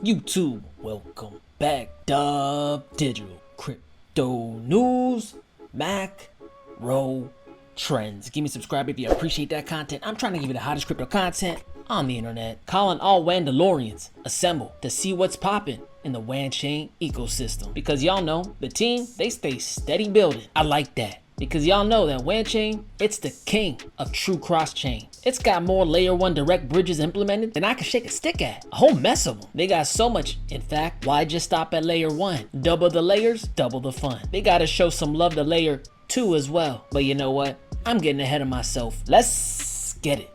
YouTube, welcome back. Dubdigital crypto news, macro trends. Give me a subscribe if you appreciate that content. I'm trying to give you the hottest crypto content on the internet. Calling all Wandalorians, assemble to see what's popping in the Wanchain ecosystem. Because y'all know the team, they stay steady building. I like that. Because y'all know that Wanchain, it's the king of true cross-chain. It's got more layer 1 direct bridges implemented than I can shake a stick at. A whole mess of them. They got so much. In fact, why just stop at layer 1? Double the layers, double the fun. They gotta show some love to layer 2 as well. But you know what? I'm getting ahead of myself. Let's get it.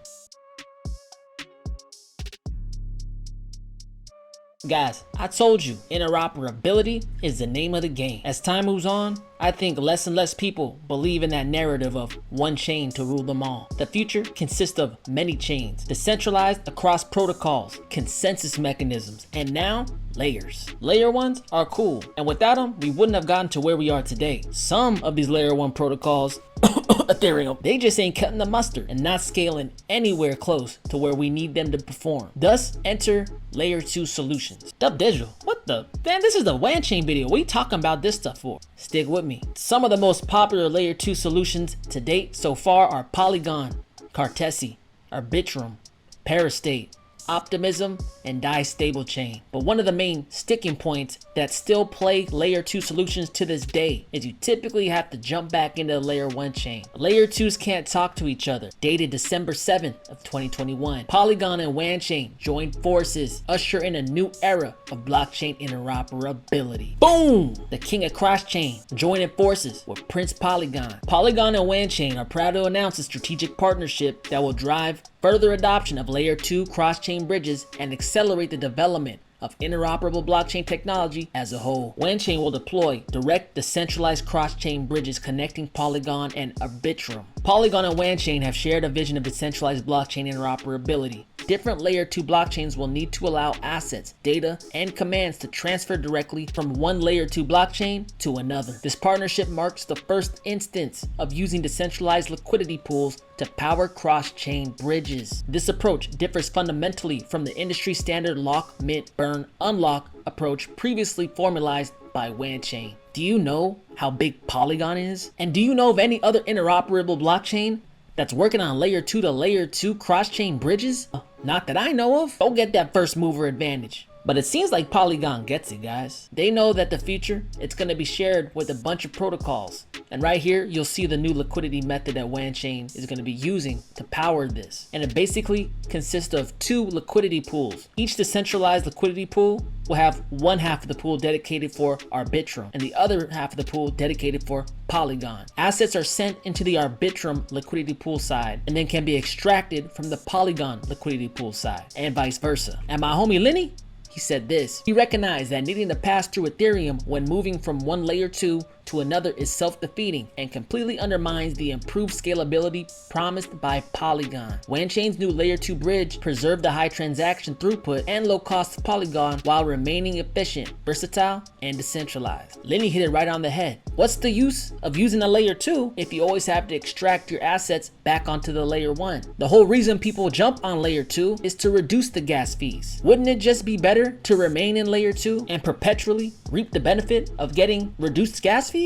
Guys, I told you, interoperability is the name of the game. As time moves on, I think less and less people believe in that narrative of one chain to rule them all. The future consists of many chains, decentralized across protocols, consensus mechanisms, and now layers. Layer 1s are cool, and without them, we wouldn't have gotten to where we are today. Some of these layer 1 protocols, Ethereum, they just ain't cutting the mustard and not scaling anywhere close to where we need them to perform. Thus, enter layer 2 solutions. Dubdigital, what the? Man, this is the Wanchain video. What are you talking about this stuff for? Stick with me. Some of the most popular layer 2 solutions to date so far are Polygon, Cartesi, Arbitrum, Parastate, Optimism, and DAI stablechain. But one of the main sticking points that still plague layer 2 solutions to this day is you typically have to jump back into the layer 1 chain. Layer 2s can't talk to each other. Dated December 7th of 2021. Polygon and Wanchain joined forces, usher in a new era of blockchain interoperability. Boom! The king of cross-chain joining forces with Prince Polygon. Polygon and Wanchain are proud to announce a strategic partnership that will drive further adoption of layer 2 cross-chain bridges and accelerate the development of interoperable blockchain technology as a whole. Wanchain will deploy direct decentralized cross-chain bridges connecting Polygon and Arbitrum. Polygon and Wanchain have shared a vision of decentralized blockchain interoperability. Different layer 2 blockchains will need to allow assets, data, and commands to transfer directly from one layer 2 blockchain to another. This partnership marks the first instance of using decentralized liquidity pools to power cross-chain bridges. This approach differs fundamentally from the industry standard lock, mint, burn, unlock approach previously formalized by Wanchain. Do you know how big Polygon is? And do you know of any other interoperable blockchain that's working on layer 2 to layer 2 cross-chain bridges? Not that I know of. Go get that first mover advantage. But it seems like Polygon gets it, guys. They know that the future, it's going to be shared with a bunch of protocols. And right here, you'll see the new liquidity method that Wanchain is going to be using to power this. And it basically consists of 2 liquidity pools. Each decentralized liquidity pool will have one half of the pool dedicated for Arbitrum and the other half of the pool dedicated for Polygon. Assets are sent into the Arbitrum liquidity pool side and then can be extracted from the Polygon liquidity pool side and vice versa. And my homie Lenny, he said this: he recognized that needing to pass through Ethereum when moving from one layer 2 to another is self-defeating and completely undermines the improved scalability promised by Polygon. Wanchain's new layer 2 bridge preserved the high transaction throughput and low cost of Polygon while remaining efficient, versatile, and decentralized. Lenny hit it right on the head. What's the use of using a layer 2 if you always have to extract your assets back onto the layer 1? The whole reason people jump on layer 2 is to reduce the gas fees. Wouldn't it just be better to remain in layer 2 and perpetually reap the benefit of getting reduced gas fees?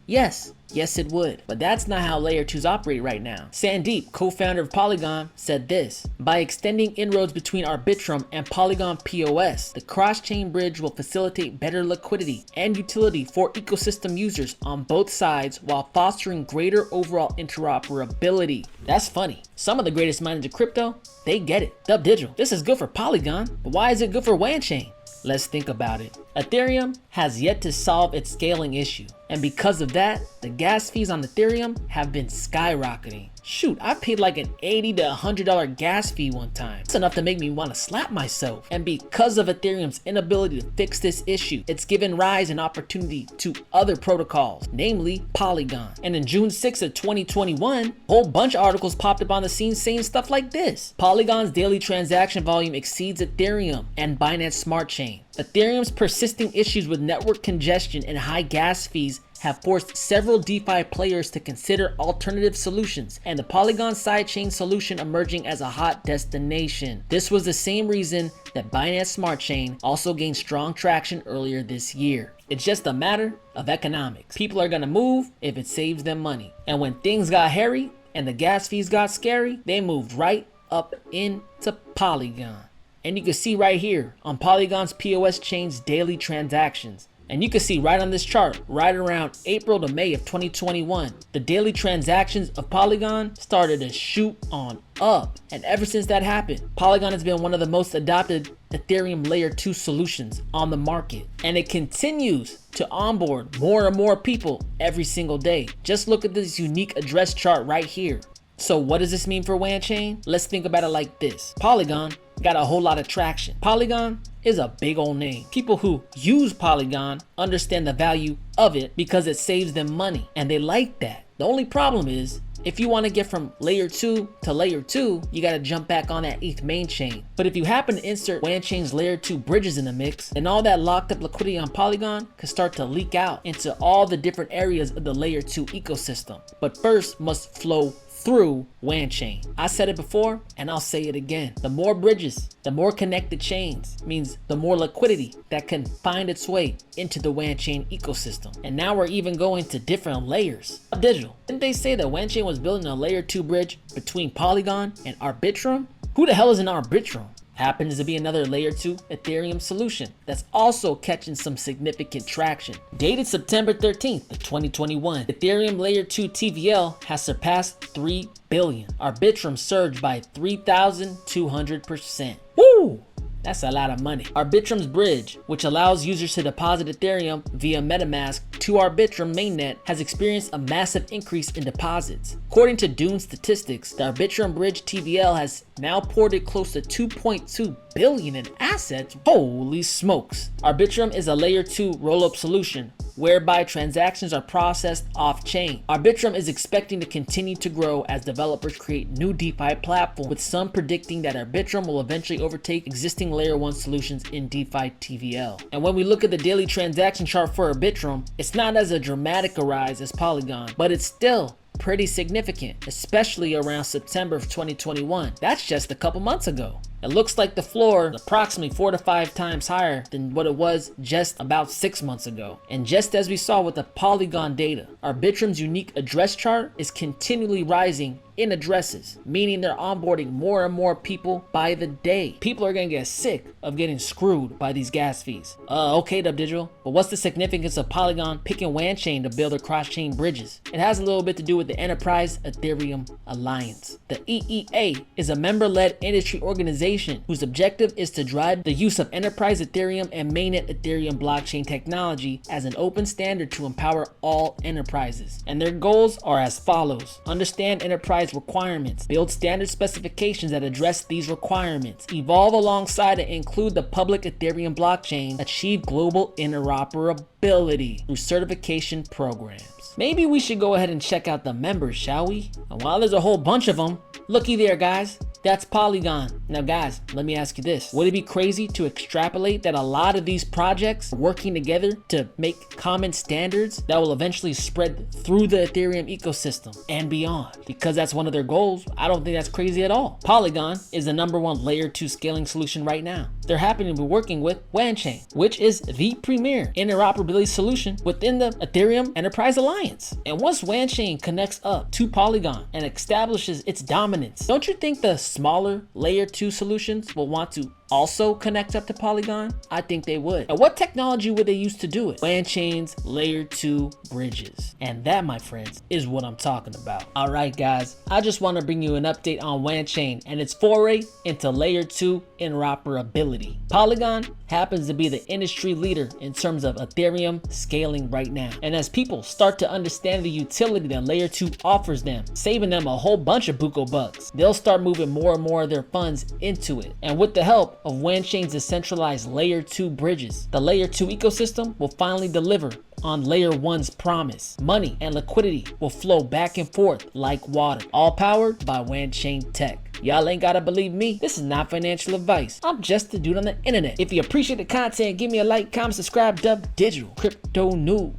Yes, it would. But that's not how layer 2s operate right now. Sandeep, co-founder of Polygon, said this: by extending inroads between Arbitrum and Polygon POS, the cross-chain bridge will facilitate better liquidity and utility for ecosystem users on both sides while fostering greater overall interoperability. That's funny. Some of the greatest minds of crypto, they get it. Dubdigital, this is good for Polygon, but why is it good for Wanchain? Let's think about it. Ethereum has yet to solve its scaling issue, and because of that, the gas fees on Ethereum have been skyrocketing. Shoot, I paid like an $80 to $100 gas fee one time. It's enough to make me want to slap myself. And because of Ethereum's inability to fix this issue, it's given rise and opportunity to other protocols, namely Polygon. And in June 6th of 2021, a whole bunch of articles popped up on the scene saying stuff like this: Polygon's daily transaction volume exceeds Ethereum and Binance Smart Chain. Ethereum's persisting issues with network congestion and high gas fees have forced several DeFi players to consider alternative solutions, and the Polygon sidechain solution emerging as a hot destination. This was the same reason that Binance Smart Chain also gained strong traction earlier this year. It's just a matter of economics. People are gonna move if it saves them money. And when things got hairy and the gas fees got scary, they moved right up into Polygon. And you can see right here on Polygon's POS chain's daily transactions. And you can see right on this chart, right around April to May of 2021, the daily transactions of Polygon started to shoot on up. And ever since that happened, Polygon has been one of the most adopted Ethereum layer 2 solutions on the market. And it continues to onboard more and more people every single day. Just look at this unique address chart right here. So what does this mean for Wanchain? Let's think about it like this. Polygon got a whole lot of traction. Polygon is a big old name. People who use Polygon understand the value of it because it saves them money, and they like that. The only problem is, if you want to get from layer 2 to layer 2, you got to jump back on that ETH main chain. But if you happen to insert Wanchain's layer 2 bridges in the mix, then all that locked up liquidity on Polygon can start to leak out into all the different areas of the layer 2 ecosystem. But first must flow through Wanchain. I said it before and I'll say it again. The more bridges, the more connected chains means the more liquidity that can find its way into the Wanchain ecosystem. And now we're even going to different layers. Dubdigital, didn't they say that Wanchain was building a layer 2 bridge between Polygon and Arbitrum? Who the hell is an Arbitrum? Happens to be another layer 2 Ethereum solution that's also catching some significant traction. Dated September 13th of 2021, Ethereum layer 2 TVL has surpassed 3 billion. Arbitrum surged by 3,200%. Woo! That's a lot of money. Arbitrum's bridge, which allows users to deposit Ethereum via MetaMask to Arbitrum mainnet, has experienced a massive increase in deposits. According to Dune statistics, the Arbitrum bridge TVL has now ported close to 2.2 billion in assets. Holy smokes. Arbitrum is a layer 2 rollup solution whereby transactions are processed off-chain. Arbitrum is expecting to continue to grow as developers create new DeFi platforms, with some predicting that Arbitrum will eventually overtake existing layer 1 solutions in DeFi TVL. And when we look at the daily transaction chart for Arbitrum, it's not as a dramatic a rise as Polygon, but it's still pretty significant, especially around September of 2021. That's just a couple months ago. It looks like the floor is approximately 4 to 5 times higher than what it was just about 6 months ago. And just as we saw with the Polygon data, Arbitrum's unique address chart is continually rising in addresses, meaning they're onboarding more and more people by the day. People are gonna get sick of getting screwed by these gas fees. Okay, Dubdigital, but what's the significance of Polygon picking Wanchain to build their cross-chain bridges? It has a little bit to do with the Enterprise Ethereum Alliance. The EEA is a member-led industry organization whose objective is to drive the use of enterprise Ethereum and mainnet Ethereum blockchain technology as an open standard to empower all enterprises. And their goals are as follows: understand enterprise requirements, build standard specifications that address these requirements, evolve alongside and include the public Ethereum blockchain, achieve global interoperability through certification programs. Maybe we should go ahead and check out the members, shall we? And while there's a whole bunch of them, looky there, guys. That's Polygon. Now guys, let me ask you this. Would it be crazy to extrapolate that a lot of these projects are working together to make common standards that will eventually spread through the Ethereum ecosystem and beyond? Because that's one of their goals. I don't think that's crazy at all. Polygon is the #1 layer 2 scaling solution right now. They're happy to be working with Wanchain, which is the premier interoperability solution within the Ethereum Enterprise Alliance. And once Wanchain connects up to Polygon and establishes its dominance, don't you think the smaller layer 2 solutions will want to also connect up to Polygon? I think they would. And what technology would they use to do it? Wanchain's layer 2 bridges. And that, my friends, is what I'm talking about. All right, guys, I just want to bring you an update on Wanchain and its foray into layer 2 interoperability. Polygon happens to be the industry leader in terms of Ethereum scaling right now. And as people start to understand the utility that layer 2 offers them, saving them a whole bunch of buco bucks, they'll start moving more and more of their funds into it. And with the help of Wanchain's decentralized layer 2 bridges, the layer 2 ecosystem will finally deliver on layer 1's promise. Money and liquidity will flow back and forth like water, all powered by Wanchain tech. Y'all ain't gotta believe me. This is not financial advice. I'm just a dude on the internet. If you appreciate the content, give me a like, comment, subscribe. Dubdigital Crypto News.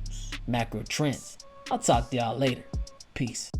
macro trends. I'll talk to y'all later. Peace.